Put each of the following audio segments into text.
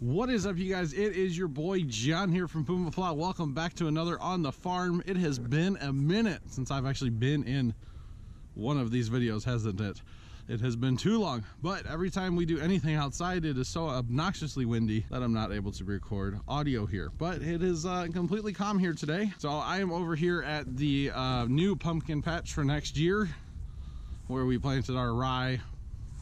What is up, you guys? It is your boy John here from Puma Plow. Welcome back to another On the Farm. It has been a minute since I've actually been in one of these videos, hasn't it? It has been too long, but every time we do anything outside, it is so obnoxiously windy that I'm not able to record audio here. But it is completely calm here today. So I am over here at the new pumpkin patch for next year, where we planted our rye,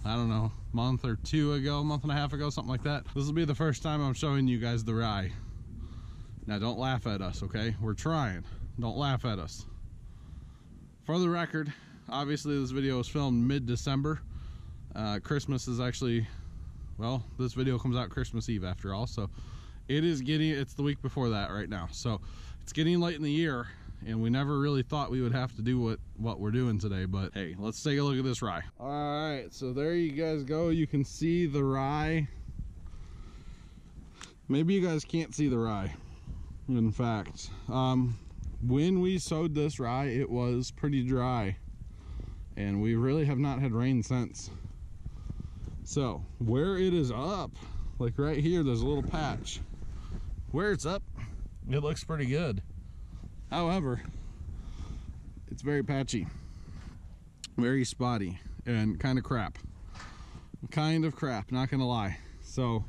I don't know, month or two ago, month and a half ago, something like that. This will be the first time I'm showing you guys the rye. Now don't laugh at us, okay? We're trying. Don't laugh at us. For the record, obviously this video was filmed mid-December. Christmas is actually, well, this video comes out Christmas Eve after all, so it's the week before that right now. So it's getting late in the year, and we never really thought we would have to do what we're doing today, but hey, let's take a look at this rye. All right, so there you guys go. You can see the rye. Maybe you guys can't see the rye. In fact, when we sowed this rye, it was pretty dry, and we really have not had rain since. So where it is up, like right here, there's a little patch. Where it's up, it looks pretty good. However, it's very patchy, very spotty, and kind of crap. Not gonna lie. So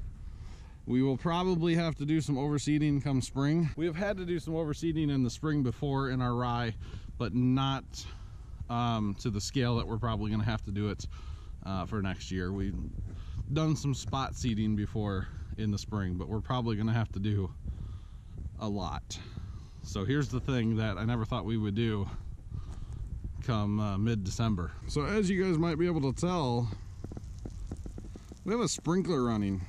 we will probably have to do some overseeding come spring. We have had to do some overseeding in the spring before in our rye, but not to the scale that we're probably gonna have to do it for next year. We've done some spot seeding before in the spring, but we're probably gonna have to do a lot. So here's the thing that I never thought we would do come mid-December. So as you guys might be able to tell, we have a sprinkler running.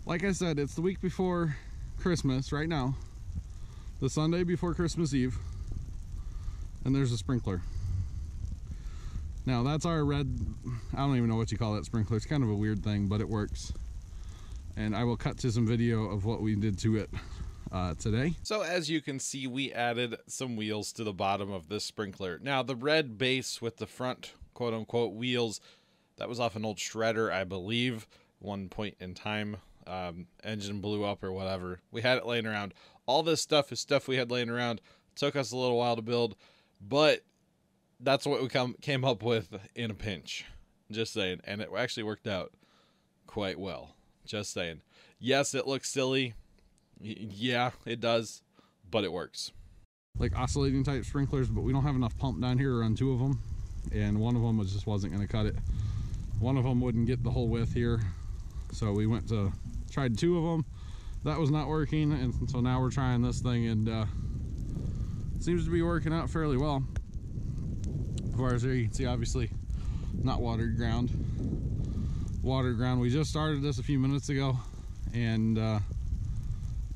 Like I said, it's the week before Christmas right now, the Sunday before Christmas Eve, and there's a sprinkler. Now that's our red, I don't even know what you call that sprinkler. It's kind of a weird thing, but it works. And I will cut to some video of what we did to it today. So as you can see, we added some wheels to the bottom of this sprinkler. Now the red base with the front quote-unquote wheels, that was off an old shredder, I believe, one point in time. Engine blew up or whatever. We had it laying around. All this stuff is stuff we had laying around. Took us a little while to build, but that's what we came up with in a pinch. Just saying. And it actually worked out quite well. Just saying. Yes, it looks silly. Yeah, it does, but it works. Like oscillating type sprinklers, but we don't have enough pump down here to run two of them, and one of them just wasn't going to cut it. One of them wouldn't get the whole width here, so we tried two of them. That was not working, and so now we're trying this thing, and it seems to be working out fairly well. As far as here, you can see, obviously not watered ground. We just started this a few minutes ago, and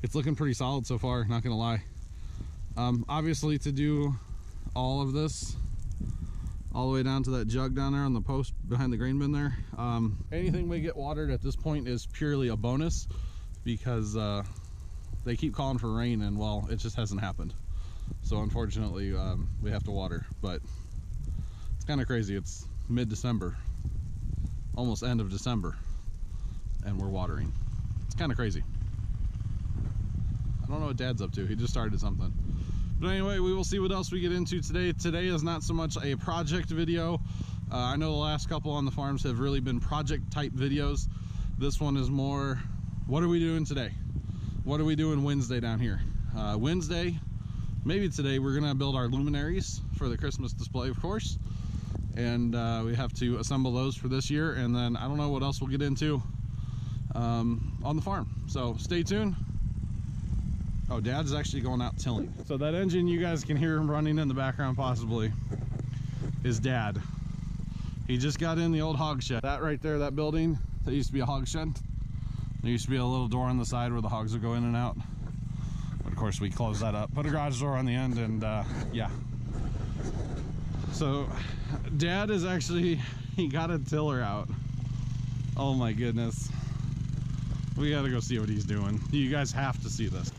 it's looking pretty solid so far, not gonna lie. Obviously, to do all of this all the way down to that jug down there on the post behind the grain bin there, anything we get watered at this point is purely a bonus, because they keep calling for rain, and well, it just hasn't happened. So unfortunately, we have to water, but it's kind of crazy. It's mid-December, almost end of December, and we're watering. It's kind of crazy. I don't know what Dad's up to. He just started something. But anyway, we will see what else we get into today. Today is not so much a project video. I know the last couple on the farms have really been project type videos. This one is more, what are we doing today? What are we doing Wednesday down here? Wednesday, maybe today, we're gonna build our luminaries for the Christmas display, of course. And we have to assemble those for this year. And then I don't know what else we'll get into on the farm. So stay tuned. Oh, Dad's actually going out tilling. So that engine you guys can hear him running in the background possibly is Dad. He just got in the old hog shed. That right there, that building, that used to be a hog shed. There used to be a little door on the side where the hogs would go in and out. But of course we closed that up. Put a garage door on the end, and yeah. So Dad is actually, he got a tiller out. Oh my goodness. We gotta go see what he's doing. You guys have to see this.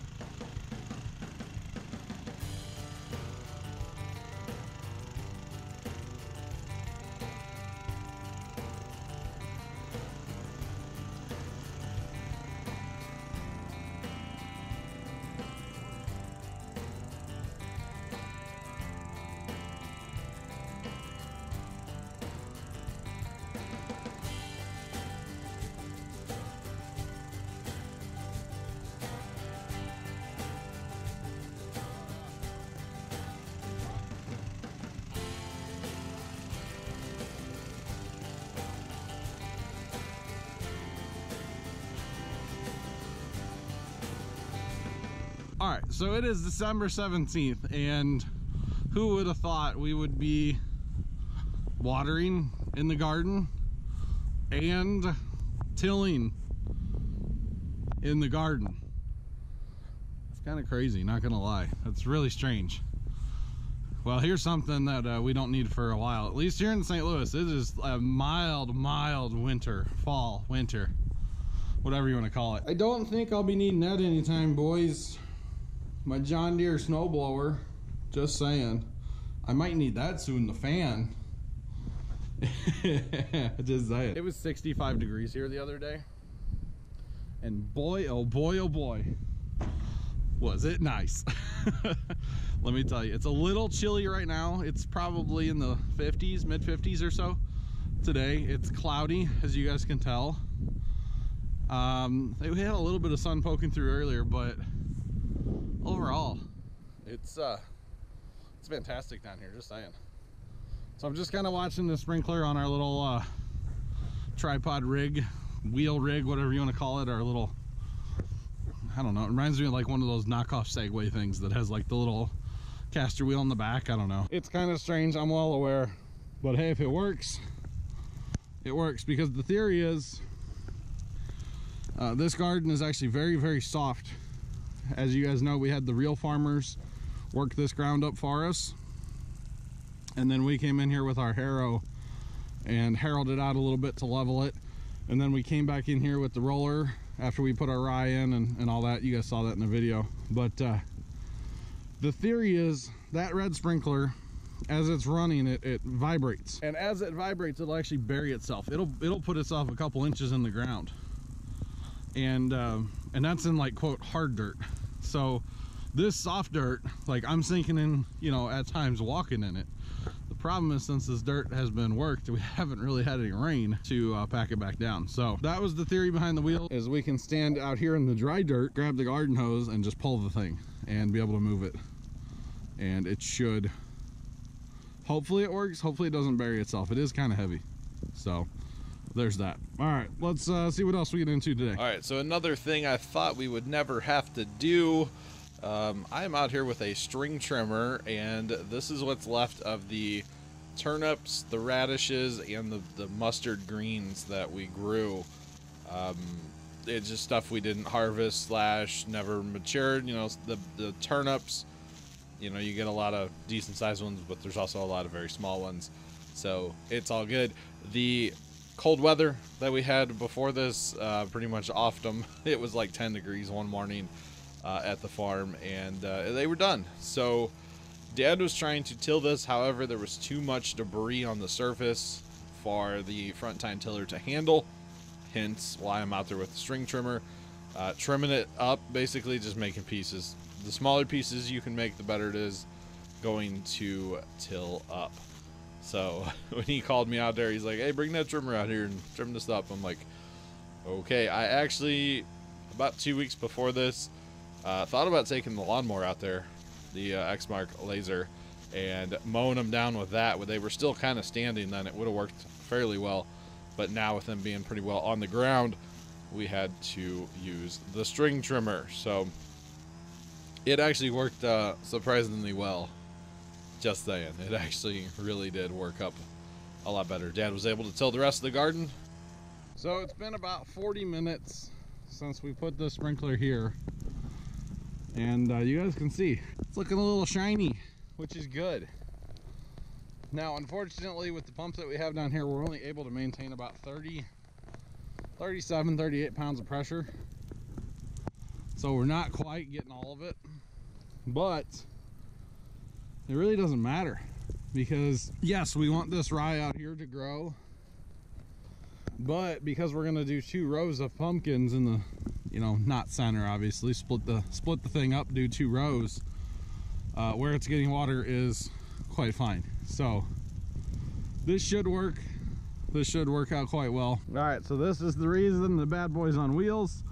All right, so it is December 17th, and who would have thought we would be watering in the garden and tilling in the garden? It's kind of crazy, not gonna lie. It's really strange. Well, here's something that we don't need for a while. At least here in St. Louis, it is a mild winter, fall, winter, whatever you want to call it. I don't think I'll be needing that anytime, boys. My John Deere snowblower, just saying. I might need that soon, the fan. Just saying. It was 65 degrees here the other day. And boy, oh boy, oh boy, was it nice. Let me tell you, it's a little chilly right now. It's probably in the 50s, mid 50s or so today. It's cloudy, as you guys can tell. We had a little bit of sun poking through earlier, but overall, it's fantastic down here, just saying. So I'm just kind of watching the sprinkler on our little tripod rig, wheel rig, whatever you want to call it, our little, I don't know, it reminds me of like one of those knockoff Segway things that has like the little caster wheel on the back. I don't know. It's kind of strange, I'm well aware, but hey, if it works, it works, because the theory is this garden is actually very soft. As you guys know, we had the real farmers work this ground up for us, and then we came in here with our Harrow and harrowed it out a little bit to level it, and then we came back in here with the roller after we put our rye in and all that. You guys saw that in the video. But the theory is that red sprinkler, as it's running, it vibrates, and as it vibrates, it'll actually bury itself. It'll put itself a couple inches in the ground, and that's in like quote hard dirt. So this soft dirt, like I'm sinking in, you know, at times walking in it. The problem is, since this dirt has been worked, we haven't really had any rain to pack it back down. So that was the theory behind the wheel, is we can stand out here in the dry dirt, grab the garden hose, and just pull the thing and be able to move it. And it should, hopefully it works. Hopefully it doesn't bury itself. It is kind of heavy. So there's that. All right, let's see what else we get into today. All right, so another thing I thought we would never have to do. I'm out here with a string trimmer, and this is what's left of the turnips, the radishes, and the mustard greens that we grew. It's just stuff we didn't harvest / never matured. You know, the turnips, you know, you get a lot of decent sized ones, but there's also a lot of very small ones, so it's all good. The cold weather that we had before this pretty much offed them. It was like 10 degrees one morning at the farm, and they were done. So Dad was trying to till this, however there was too much debris on the surface for the front tine tiller to handle, hence why I'm out there with the string trimmer, trimming it up, basically just making pieces. The smaller pieces you can make, the better it is going to till up. So when he called me out there, he's like, hey, bring that trimmer out here and trim this up. I'm like, okay. I actually, about 2 weeks before this, thought about taking the lawnmower out there, the Exmark laser, and mowing them down with that. When they were still kind of standing, then it would have worked fairly well. But now with them being pretty well on the ground, we had to use the string trimmer. So it actually worked surprisingly well. Just saying, it actually really did work up a lot better. Dad was able to till the rest of the garden. So it's been about 40 minutes since we put the sprinkler here, and you guys can see it's looking a little shiny, which is good. Now unfortunately, with the pump that we have down here, we're only able to maintain about 38 pounds of pressure, so we're not quite getting all of it, but it really doesn't matter, because yes, we want this rye out here to grow, but because we're going to do 2 rows of pumpkins in the, you know, not center, obviously, split the thing up, do 2 rows, where it's getting water is quite fine. So this should work. This should work out quite well. All right, so this is the reason the bad boy's on wheels.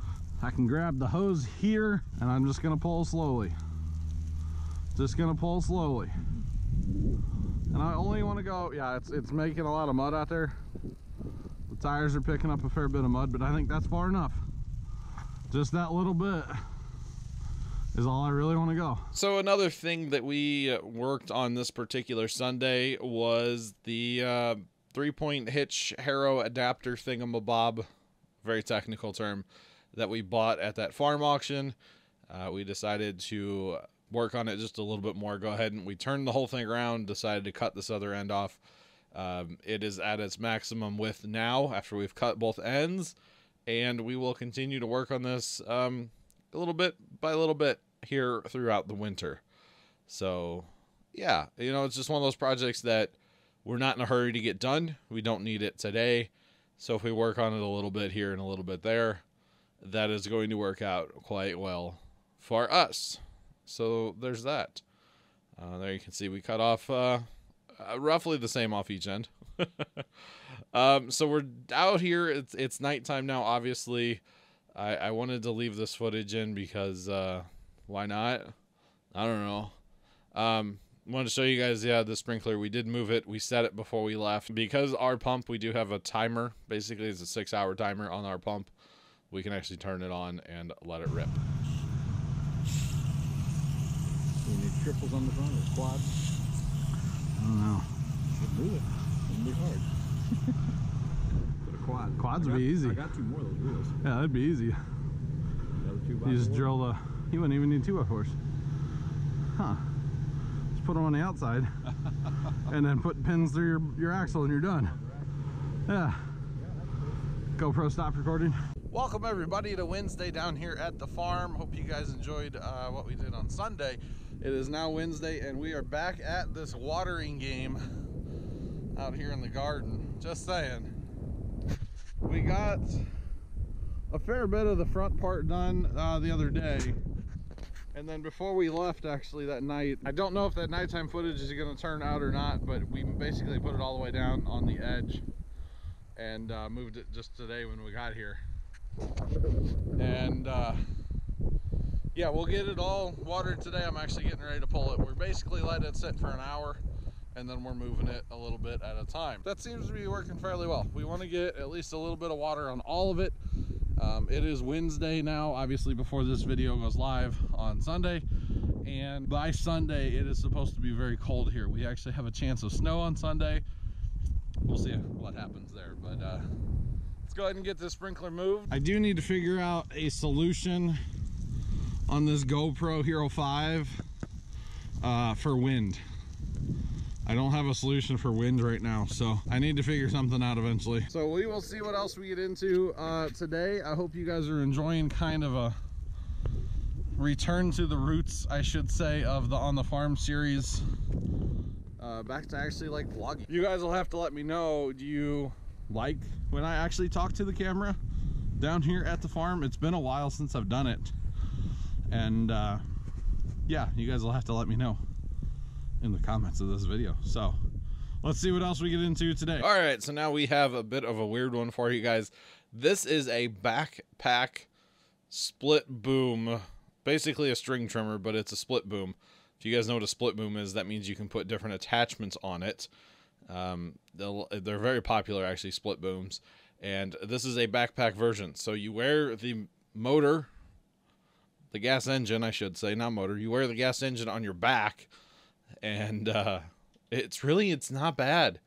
I can grab the hose here, and I'm just going to pull slowly. Just gonna pull slowly, and I only want to go, yeah, it's making a lot of mud out there. The tires are picking up a fair bit of mud, but I think that's far enough. Just that little bit is all I really want to go. So another thing that we worked on this particular Sunday was the 3-point hitch Harrow adapter thingamabob, very technical term, that we bought at that farm auction. We decided to work on it just a little bit more. Go ahead and we turned the whole thing around, decided to cut this other end off. It is at its maximum width now after we've cut both ends, and we will continue to work on this a little bit by little bit here throughout the winter. So yeah, you know, it's just one of those projects that we're not in a hurry to get done. We don't need it today. So if we work on it a little bit here and a little bit there, that is going to work out quite well for us. So there's that. There you can see we cut off roughly the same off each end. So we're out here. It's nighttime now, obviously. I wanted to leave this footage in because why not? I don't know. Wanted to show you guys, yeah, the sprinkler. We did move it. We set it before we left. Because our pump, we do have a timer. Basically, it's a 6-hour timer on our pump. We can actually turn it on and let it rip. You need triples on the front or quads? I don't know. Just do it. It'll be hard. Put a quad. Quads would be easy. I got 2 more of those wheels. Yeah, that'd be easy. Another 2x4. You just drill the, you wouldn't even need 2x4s. Huh. Just put them on the outside and then put pins through your axle and you're done. Yeah. GoPro stop recording. Welcome everybody to Wednesday down here at the farm. Hope you guys enjoyed what we did on Sunday. It is now Wednesday and we are back at this watering game out here in the garden. Just saying. We got a fair bit of the front part done the other day. And then before we left actually that night, I don't know if that nighttime footage is going to turn out or not, but we basically put it all the way down on the edge and moved it just today when we got here. And yeah, we'll get it all watered today. I'm actually getting ready to pull it. We're basically letting it sit for an hour and then we're moving it a little bit at a time. That seems to be working fairly well. We want to get at least a little bit of water on all of it. It is Wednesday now, obviously before this video goes live on Sunday, and by Sunday it is supposed to be very cold here. We actually have a chance of snow on Sunday. We'll see what happens there, but let's go ahead and get this sprinkler moved. I do need to figure out a solution on this GoPro Hero 5 for wind. I don't have a solution for wind right now, so I need to figure something out eventually. So we will see what else we get into today. I hope you guys are enjoying kind of a return to the roots, I should say, of the On the Farm series. Back to actually like vlogging. You guys will have to let me know, do you like when I actually talk to the camera down here at the farm? It's been a while since I've done it. And yeah, you guys will have to let me know in the comments of this video. So let's see what else we get into today. All right, so now we have a bit of a weird one for you guys. This is a backpack split boom, basically a string trimmer, but it's a split boom. If you guys know what a split boom is, that means you can put different attachments on it. They're very popular, actually, split booms. And this is a backpack version. So you wear the motor, the gas engine, I should say, not motor. You wear the gas engine on your back, and it's not bad.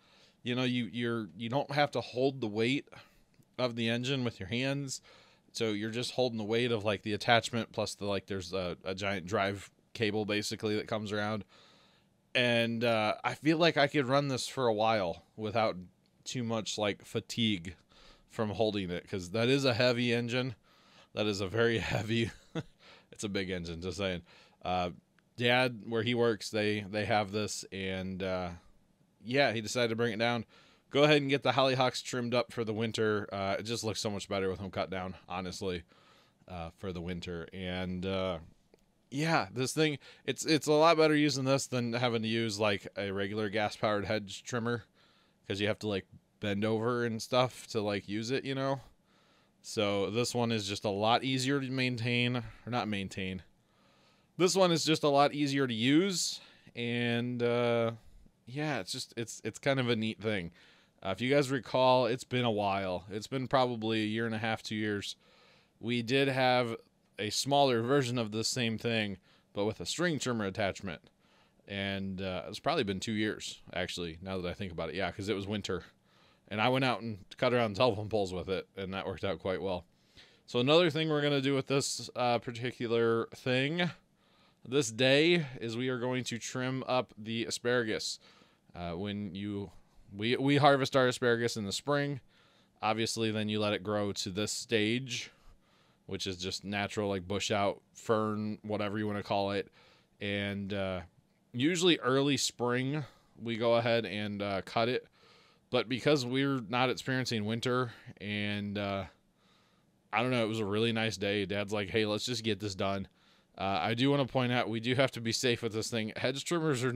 You know, you don't have to hold the weight of the engine with your hands. So you're just holding the weight of like the attachment plus the there's a giant drive cable basically that comes around. And I feel like I could run this for a while without too much like fatigue from holding it, because that is a heavy engine. That is a very heavy it's a big engine, just saying. Dad, where he works, they have this, and yeah, he decided to bring it down. Go ahead and get the hollyhocks trimmed up for the winter. It just looks so much better with them cut down, honestly, for the winter. And yeah, this thing, it's a lot better using this than having to use like a regular gas powered hedge trimmer, because you have to like bend over and stuff to like use it, you know. So this one is just a lot easier to maintain, or not maintain. This one is just a lot easier to use, and yeah, it's kind of a neat thing. If you guys recall, it's been a while. It's been probably a year and a half, 2 years. We did have a smaller version of the same thing, but with a string trimmer attachment. And it's probably been 2 years, actually, now that I think about it. Yeah, because it was winter. And I went out and cut around telephone poles with it, and that worked out quite well. So another thing we're going to do with this particular thing this day is we are going to trim up the asparagus. We harvest our asparagus in the spring. Obviously, then you let it grow to this stage, which is just natural, like bush out, fern, whatever you want to call it. And usually early spring, we go ahead and cut it. But because we're not experiencing winter, and I don't know, it was a really nice day. Dad's like, hey, let's just get this done. I do want to point out, we do have to be safe with this thing. Hedge trimmers are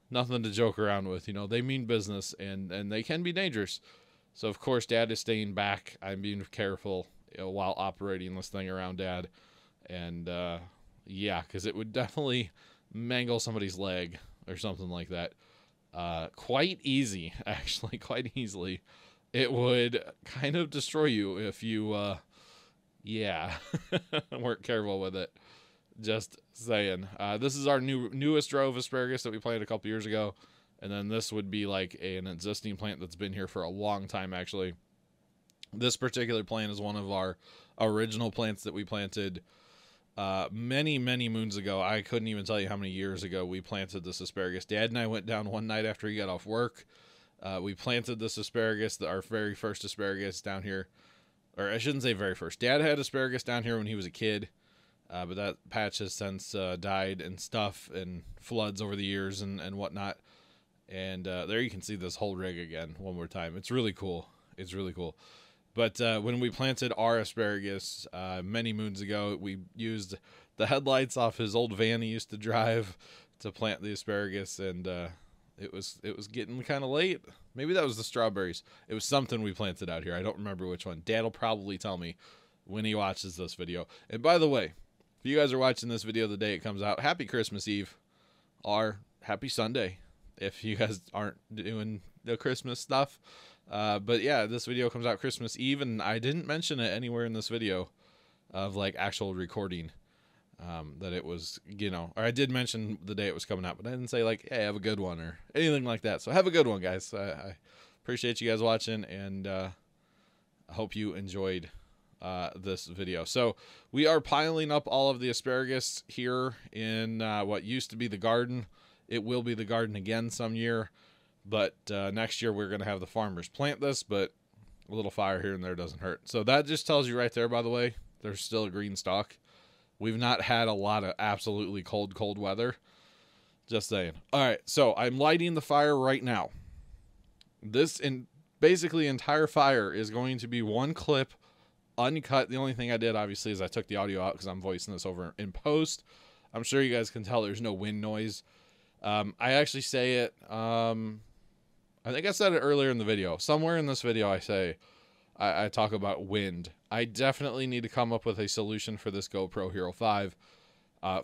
nothing to joke around with. You know, they mean business, and they can be dangerous. So, of course, Dad is staying back. I'm being careful, you know, while operating this thing around Dad. And, yeah, because it would definitely mangle somebody's leg or something like that. Quite easy, actually, quite easily. It would kind of destroy you if you, yeah, weren't careful with it. Just saying. This is our newest row of asparagus that we planted a couple years ago. And then this would be like an existing plant that's been here for a long time, actually. This particular plant is one of our original plants that we planted many, many moons ago. I couldn't even tell you how many years ago we planted this asparagus. Dad and I went down one night after he got off work. We planted this asparagus, our very first asparagus down here. Or I shouldn't say very first. Dad had asparagus down here when he was a kid. But that patch has since died and stuff, and floods over the years and whatnot. And there you can see this whole rig again one more time. It's really cool. It's really cool. But when we planted our asparagus many moons ago, we used the headlights off his old van he used to drive to plant the asparagus, and it was getting kind of late. Maybe that was the strawberries. It was something we planted out here. I don't remember which one. Dad will probably tell me when he watches this video. And by the way, if you guys are watching this video the day it comes out, happy Christmas Eve or happy Sunday if you guys aren't doing the Christmas stuff. But yeah, this video comes out Christmas Eve, and I didn't mention it anywhere in this video of like actual recording that it was, you know, or I did mention the day it was coming out, but I didn't say like, hey, have a good one or anything like that. So have a good one, guys. I appreciate you guys watching, and I hope you enjoyed this video. So we are piling up all of the asparagus here in what used to be the garden. It will be the garden again some year, but next year we're going to have the farmers plant this, but a little fire here and there doesn't hurt. So that just tells you right there, by the way, there's still a green stalk. We've not had a lot of absolutely cold weather. Just saying. All right, so I'm lighting the fire right now. This basically entire fire is going to be one clip, uncut. The only thing I did, obviously, is I took the audio out because I'm voicing this over in post. I'm sure you guys can tell there's no wind noise. I actually say it, I think I said it earlier in the video. Somewhere in this video I talk about wind. I definitely need to come up with a solution for this GoPro Hero 5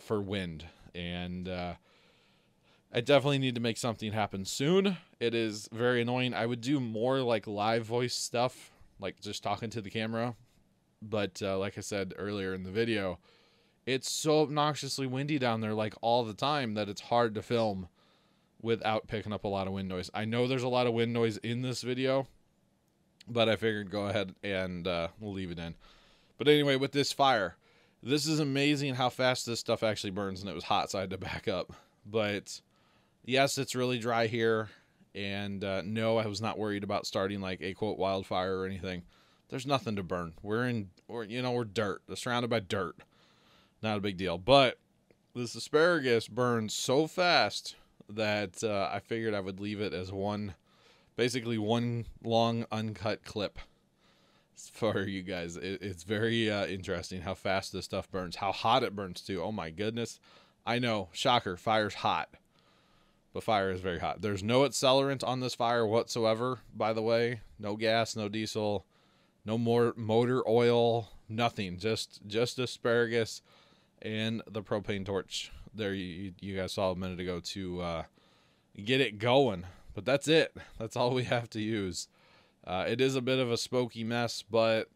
for wind. And I definitely need to make something happen soon. It is very annoying. I would do more like live voice stuff, like just talking to the camera. But like I said earlier in the video, it's so obnoxiously windy down there like all the time that it's hard to film without picking up a lot of wind noise. I know there's a lot of wind noise in this video, but I figured go ahead and we'll leave it in. But anyway, with this fire, this is amazing how fast this stuff actually burns, and it was hot, so I had to back up. But yes, it's really dry here, and no, I was not worried about starting like a quote wildfire or anything. There's nothing to burn. We're dirt. We're surrounded by dirt. Not a big deal. But this asparagus burns so fast that I figured I would leave it as basically one long uncut clip for you guys. It's very interesting how fast this stuff burns, how hot it burns too. Oh my goodness. I know, shocker, fire's hot, but fire is very hot. There's no accelerant on this fire whatsoever, by the way. No gas, no diesel, no more motor oil, nothing. Just asparagus and the propane torch there you guys saw a minute ago to get it going. But that's it. That's all we have to use. It is a bit of a smoky mess, but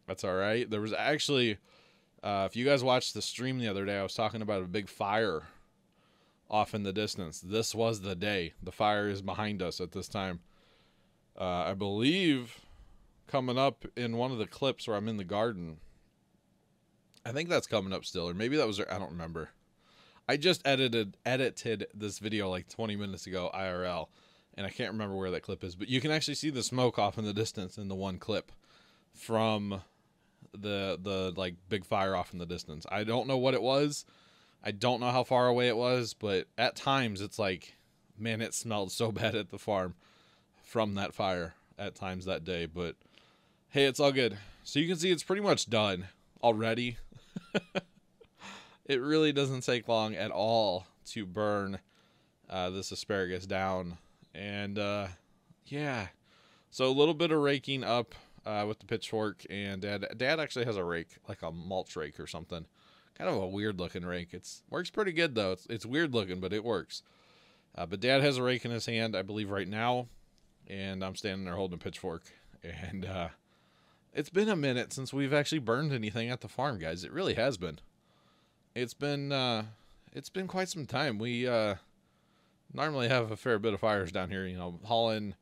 that's all right. There was actually If you guys watched the stream the other day, I was talking about a big fire off in the distance. This was the day. The fire is behind us at this time. I believe coming up in one of the clips where I'm in the garden. I think that's coming up still, or maybe that was, I don't remember. I just edited this video like 20 minutes ago IRL, and I can't remember where that clip is, but you can actually see the smoke off in the distance in the one clip from the like big fire off in the distance. I don't know what it was. I don't know how far away it was, but at times it's like, man, it smelled so bad at the farm from that fire at times that day. But hey, it's all good. So you can see it's pretty much done already. It really doesn't take long at all to burn this asparagus down. And yeah, so a little bit of raking up with the pitchfork, and Dad actually has a rake, like a mulch rake or something. Kind of a weird looking rake. It's works pretty good though. It's weird looking, but it works. But Dad has a rake in his hand, I believe, right now, and I'm standing there holding a pitchfork. And it's been a minute since we've actually burned anything at the farm, guys. It really has been. It's been quite some time. We normally have a fair bit of fires down here, you know, hauling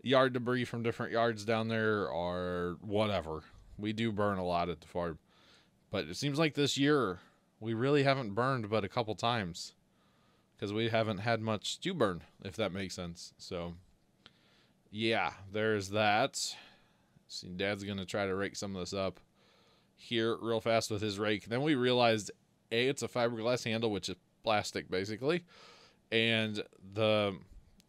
yard debris from different yards down there or whatever. We do burn a lot at the farm. But it seems like this year we really haven't burned but a couple times because we haven't had much to burn, if that makes sense. So, yeah, there's that. See, Dad's going to try to rake some of this up here real fast with his rake. Then we realized, A, it's a fiberglass handle, which is plastic basically. And the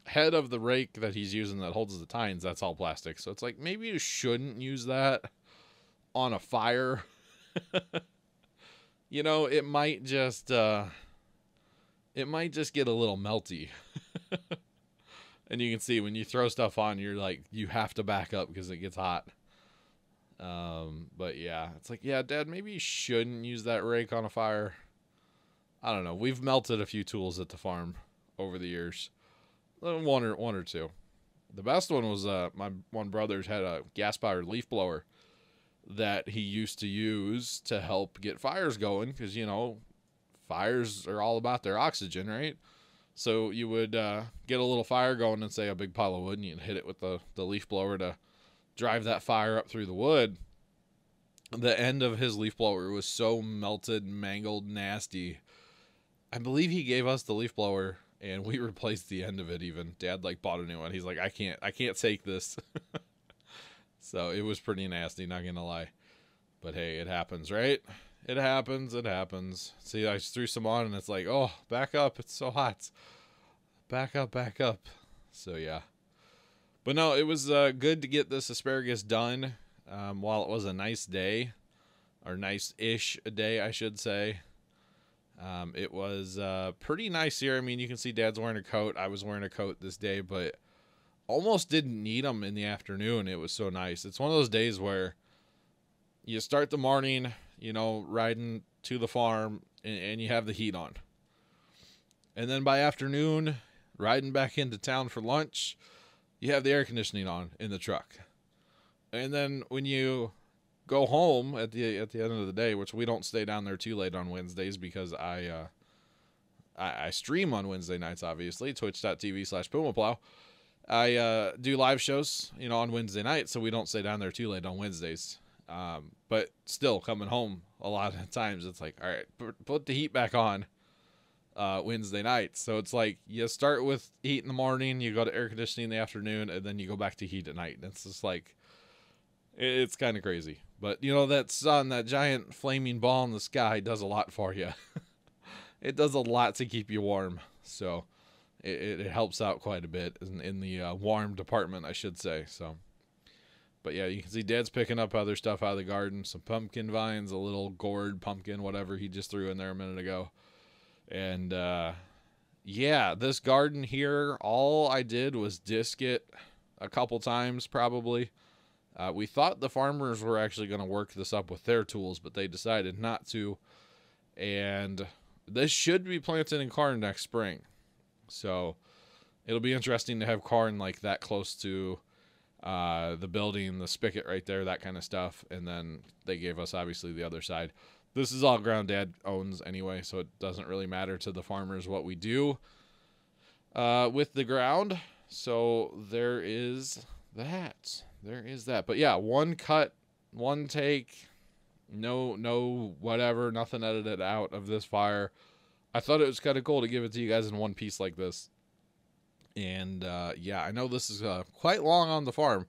head of the rake that he's using that holds the tines, that's all plastic. So it's like, maybe you shouldn't use that on a fire. You know, it might just get a little melty. And you can see when you throw stuff on, you're like, you have to back up because it gets hot. But yeah, it's like, yeah, Dad, maybe you shouldn't use that rake on a fire. I don't know. We've melted a few tools at the farm over the years. One or two. The best one was my one brother's had a gas-powered leaf blower that he used to use to help get fires going, because, you know, fires are all about their oxygen, right? So you would get a little fire going and, say, a big pile of wood, and you'd hit it with the leaf blower to drive that fire up through the wood. The end of his leaf blower was so melted, mangled, nasty. I believe he gave us the leaf blower, and we replaced the end of it even. Dad, like, bought a new one. He's like, I can't take this. So it was pretty nasty, not gonna lie. But hey, it happens, right? It happens. See, I just threw some on, and it's like, oh, back up. It's so hot. Back up. So yeah. But no, it was good to get this asparagus done while it was a nice day. Or nice-ish day, I should say. It was pretty nice here. I mean, you can see Dad's wearing a coat. I was wearing a coat this day, but almost didn't need them in the afternoon. It was so nice. It's one of those days where you start the morning, you know, riding to the farm, and you have the heat on. And then by afternoon, riding back into town for lunch, you have the air conditioning on in the truck. And then when you go home at the end of the day, which we don't stay down there too late on Wednesdays because I stream on Wednesday nights, obviously, twitch.tv/Puma Plow. I do live shows, you know, on Wednesday night, so we don't stay down there too late on Wednesdays. But still, coming home a lot of times, it's like, all right, put the heat back on Wednesday night. So it's like you start with heat in the morning, you go to air conditioning in the afternoon, and then you go back to heat at night. And it's just like, it's kind of crazy. But, you know, that sun, that giant flaming ball in the sky does a lot for you. It does a lot to keep you warm. So it helps out quite a bit in the warm department, I should say. So, but yeah, you can see Dad's picking up other stuff out of the garden. Some pumpkin vines, a little gourd pumpkin, whatever he just threw in there a minute ago. And yeah, this garden here, all I did was disc it a couple times probably. We thought the farmers were actually going to work this up with their tools, but they decided not to. And this should be planted in corn next spring. So it'll be interesting to have corn like that close to the building, the spigot right there, that kind of stuff. And then they gave us, obviously, the other side. This is all ground Dad owns anyway, so it doesn't really matter to the farmers what we do with the ground. So there is that. There is that. But yeah, one cut, one take, no whatever, nothing edited out of this fire. I thought it was kind of cool to give it to you guys in one piece like this. And yeah, I know this is quite long on the farm.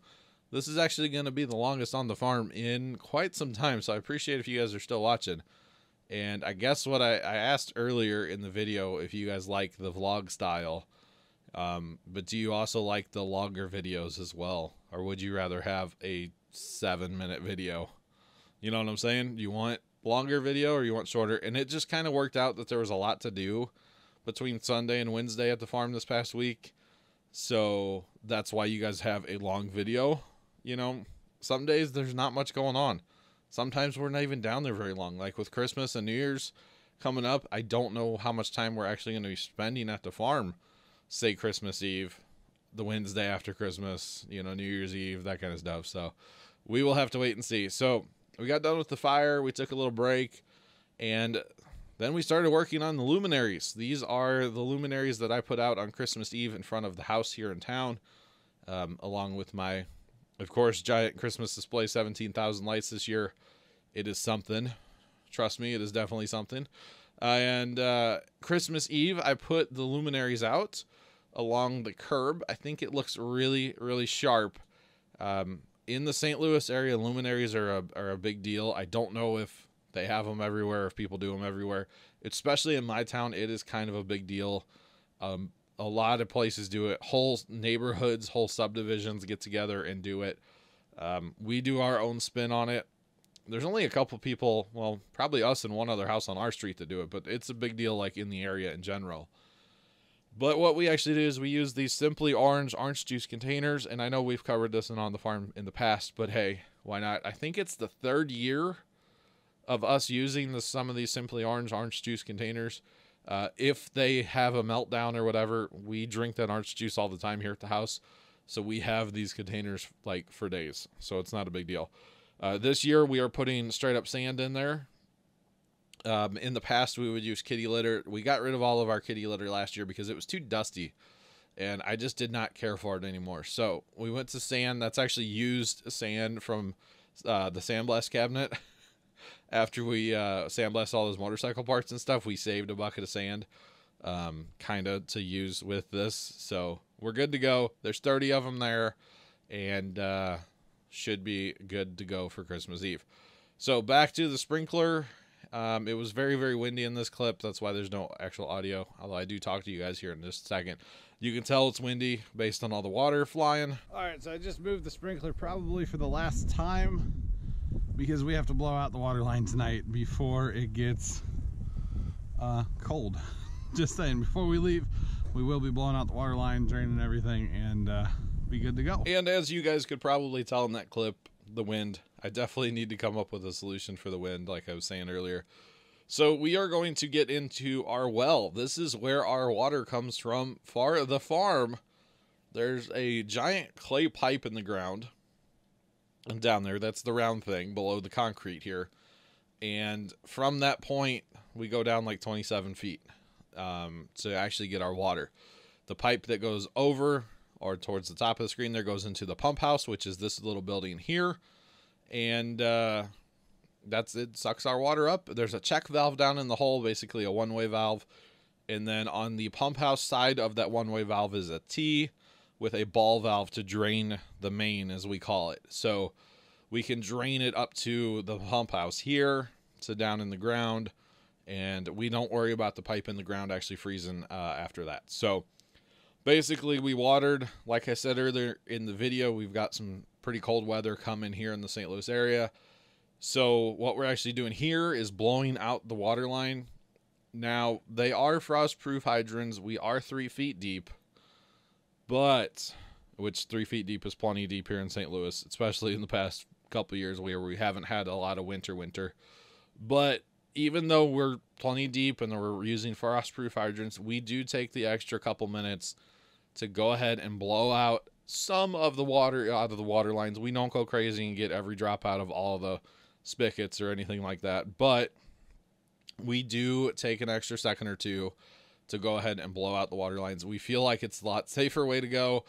This is actually going to be the longest on the farm in quite some time, so I appreciate if you guys are still watching. And I guess what I asked earlier in the video, if you guys like the vlog style, but do you also like the longer videos as well? Or would you rather have a 7-minute video? You know what I'm saying? Do you want longer video or you want shorter? And it just kind of worked out that there was a lot to do between Sunday and Wednesday at the farm this past week. So that's why you guys have a long video. You know, some days there's not much going on. Sometimes we're not even down there very long. Like with Christmas and New Year's coming up, I don't know how much time we're actually going to be spending at the farm. Say Christmas Eve, the Wednesday after Christmas, you know, New Year's Eve, that kind of stuff. So we will have to wait and see. So we got done with the fire. We took a little break. And then we started working on the luminaries. These are the luminaries that I put out on Christmas Eve in front of the house here in town, along with my, of course, giant Christmas display, 17,000 lights this year. It is something. Trust me, it is definitely something. And Christmas Eve, I put the luminaries out along the curb. I think it looks really, really sharp. In the St. Louis area, luminaries are a big deal. I don't know if they have them everywhere, if people do them everywhere. Especially in my town, it is kind of a big deal. A lot of places do it. Whole neighborhoods, whole subdivisions get together and do it. We do our own spin on it. There's only a couple people, well, probably us and one other house on our street that do it, but it's a big deal like in the area in general. But what we actually do is we use these Simply orange juice containers, and I know we've covered this on the farm in the past, but hey, why not? I think it's the 3rd year of us using some of these Simply orange juice containers. If they have a meltdown or whatever, we drink that orange juice all the time here at the house. So we have these containers like for days. So it's not a big deal. This year we are putting straight up sand in there. In the past we would use kitty litter. We got rid of all of our kitty litter last year because it was too dusty and I just did not care for it anymore. So we went to sand. That's actually used sand from the sandblast cabinet. After we sandblasted all those motorcycle parts and stuff, we saved a bucket of sand kind of to use with this. So we're good to go. There's 30 of them there and should be good to go for Christmas Eve. So back to the sprinkler. It was very, very windy in this clip. That's why there's no actual audio, although I do talk to you guys here in just a second. You can tell it's windy based on all the water flying. All right, so I just moved the sprinkler probably for the last time because we have to blow out the water line tonight before it gets cold. Just saying, before we leave, we will be blowing out the water line, draining everything, and be good to go. And as you guys could probably tell in that clip, the wind. I definitely need to come up with a solution for the wind, like I was saying earlier. So we are going to get into our well. This is where our water comes from for the farm. There's a giant clay pipe in the ground. And down there, that's the round thing below the concrete here. And from that point, we go down like 27 feet to actually get our water. The pipe that goes over or towards the top of the screen there goes into the pump house, which is this little building here. And that's it, sucks our water up. There's a check valve down in the hole, basically a one-way valve. And then on the pump house side of that one-way valve is a T with a ball valve to drain the main, as we call it. So we can drain it up to the pump house here to down in the ground. And we don't worry about the pipe in the ground actually freezing after that. So basically we watered, like I said earlier in the video, we've got some pretty cold weather coming here in the St. Louis area. So what we're actually doing here is blowing out the water line. Now, they are frost-proof hydrants. We are 3 feet deep, but which 3 feet deep is plenty deep here in St. Louis, especially in the past couple of years where we haven't had a lot of winter. But even though we're plenty deep and we're using frost-proof hydrants, we do take the extra couple minutes to go ahead and blow out some of the water out of the water lines. We don't go crazy and get every drop out of all the spigots or anything like that, but we do take an extra second or two to go ahead and blow out the water lines. We feel like it's a lot safer way to go.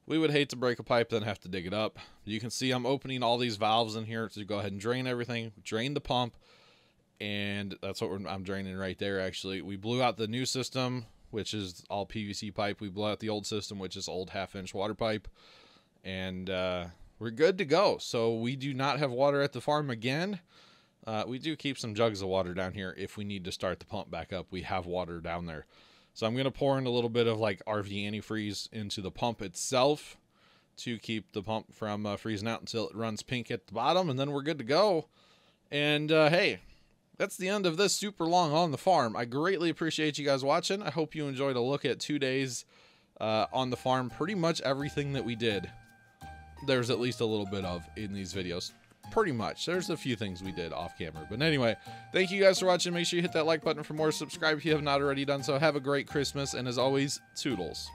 We would hate to break a pipe, then have to dig it up. You can see I'm opening all these valves in here to go ahead and drain everything, drain the pump, and that's what I'm draining right there, actually. We blew out the new system, which is all PVC pipe. We blew out the old system, which is old 1/2-inch water pipe, and we're good to go. So we do not have water at the farm again. We do keep some jugs of water down here if we need to start the pump back up. We have water down there. So I'm going to pour in a little bit of like RV antifreeze into the pump itself to keep the pump from freezing out until it runs pink at the bottom, and then we're good to go. And hey, that's the end of this super long on the farm. I greatly appreciate you guys watching. I hope you enjoyed a look at 2 days on the farm. Pretty much everything that we did, there's at least a little bit of in these videos. Pretty much. There's a few things we did off camera. But anyway, thank you guys for watching. Make sure you hit that like button for more. Subscribe if you have not already done so. Have a great Christmas. And as always, toodles.